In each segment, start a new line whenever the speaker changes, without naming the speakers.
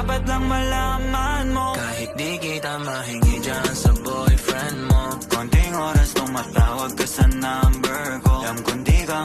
dapat lang malaman mo. Kahit di kita mahingi dyan sa boyfriend mo, konting oras tumatawag ka sa number ko. Alam kung di ka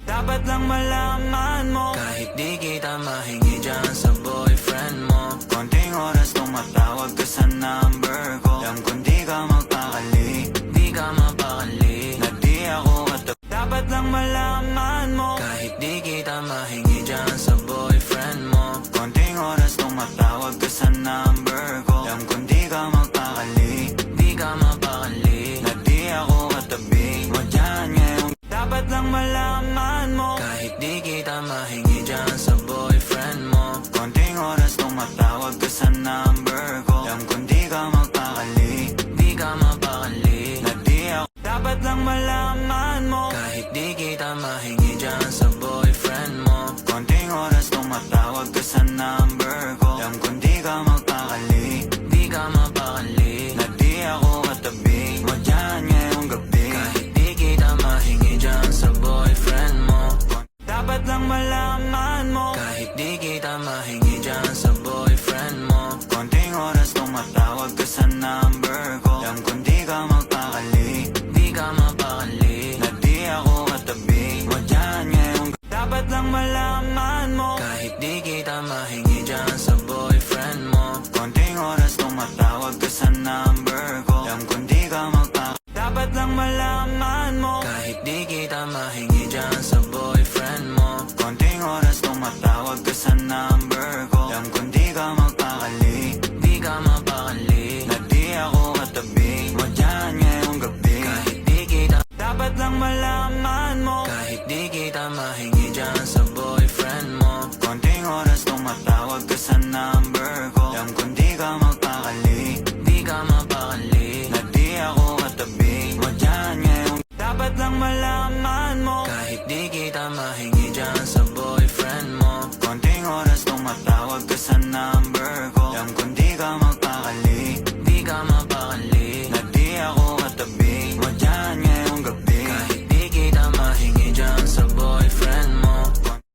dapat lang malaman mo. Kahit di kita mahingi dyan sa boyfriend mo, konting oras tumatawag ka sa number ko. Alam kung di ka magpakali, di ka mapakali, na di ako dapat lang malaman mo. Kahit di kita mahingi dyan sa boyfriend mo, konting oras tumatawag ka sa number ko. Alam kung di ka magpakali, di ka mapakali, na di ako katabi mo dyan ngayon. Dapat lang malaman mo. Kahit di kita mahingi dyan sa boyfriend mo, konting oras tumatawag ka sa number ko. Alam kung di ka magpakali, di ka mapakali, na di ako dapat lang malaman mo. Kahit di kita mahingi dyan sa boyfriend mo, konting oras tumatawag ka sa number ko. Alam kung di ka magpakali, di ka mapakali, na di ako katabi mo dyan ngayong gabi. Kahit di kita mahingi dyan sa boyfriend mo, dapat lang malaman mo. Kahit di kita mahingi dyan sa boyfriend mo, konting oras tumatawag ka sa number ko. Alam kung di ka magpakali, di ka mapakali, na di ako katabi mo dyan ngayong dapat lang malaman mo. Kahit di kita mahingi dyan sa boyfriend mo, konting oras tumatawag ka sa number ko. Alam kung di ka dapat lang malaman mo. Kahit di kita mahingi dyan sa boyfriend mo, konting oras tumatawag ka sa number ko. Alam kung di ka magpakali, di ka mapakali, na di ako katabi mo dyan ngayong gabi. Kahit di kita dapat lang malaman mo. Kahit di kita mahingi dyan sa boyfriend mo, konting oras tumatawag ka sa number ko. Alam kung di ka magpakali, di ka mapakali, na di ako katabi mo dyan ngayong dapat lang malaman mo. Kahit di kita mahingi dyan sa boyfriend mo, konting oras tumatawag ka sa number ko. Alam kung di ka magpakali, di ka mapakali, na di ako katabi mo dyan ngayong gabi. Kahit di kita mahingi dyan sa boyfriend mo,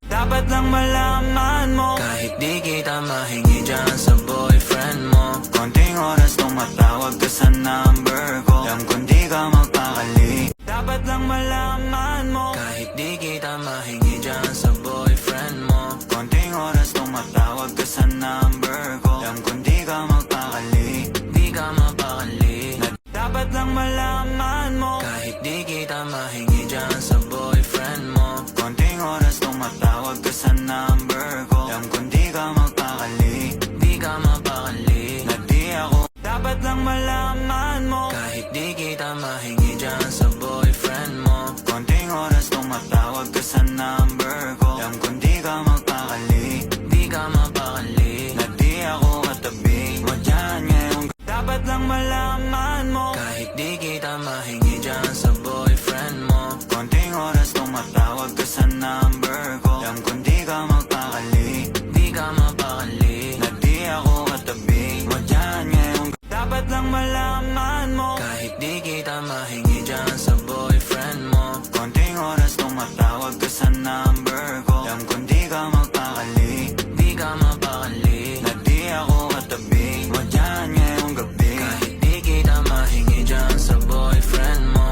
dapat lang malaman mo. Kahit di kita mahingi dyan sa boyfriend mo, konting oras tumatawag ka sa number ko. Alam kung di ka magpakali, dapat lang malaman mo. Kahit di kita mahingi dyan sa boyfriend mo, konting oras tumatawag ka sa number ko. Alam kung di ka magpakali, di ka mapakali, na dapat lang malaman mo. Kahit di kita mahingi dyan sa boyfriend mo, konting oras tumatawag ka sa number ko. Alam kung di ka magpakali, di ka mapakali, na di ako dapat lang malaman mo. Kahit di kita mahingi dyan sa boyfriend mo, konting oras tumatawag ka sa number ko. Alam kung di ka magpakali, di ka mapakali, na di ako katabi mo dyan ngayong dapat lang malaman mo. Kahit di kita mahingi dyan sa boyfriend mo, konting oras tumatawag ka sa number ko. Alam kung di ka magpakali, di ka mapakali, na di ako katabi mo dyan ngayong dapat lang malaman mo. Kahit di kita mahingi dyan sa boyfriend mo, konting oras tumatawag ka sa number ko. Alam kung di ka magpakali, di ka mapakali, na di ako katabi mo dyan ngayong gabi. Kahit di kita mahingi dyan sa boyfriend mo,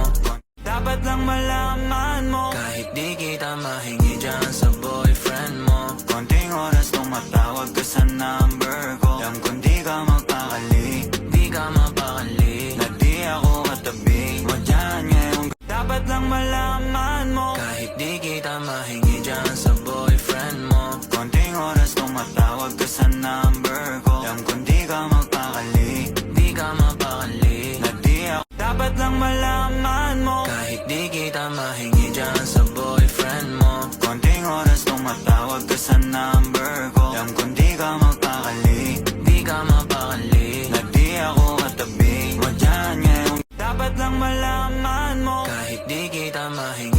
dapat lang malaman mo. Kahit di kita mahingi dyan sa boyfriend mo, konting oras tumatawag ka sa number ko. Alam kung di ka magpakali, di ka mapakali, na di ako katabi mo dyan ngayong dapat lang malaman mo. Kahit di kita mahingi dyan sa boyfriend mo, konting oras tumatawag ka sa number ko. Alam kung di ka magpakali, di ka mapakali, na di ako dapat lang malaman mo. Kahit di kita mahingi dyan sa boyfriend mo, konting oras tumatawag ka sa number ko. Alam kung di ka magpakali, di ka mapakali, na di ako katabi mo dyan ngayong dapat lang malaman mo. Kahit di kita mahingi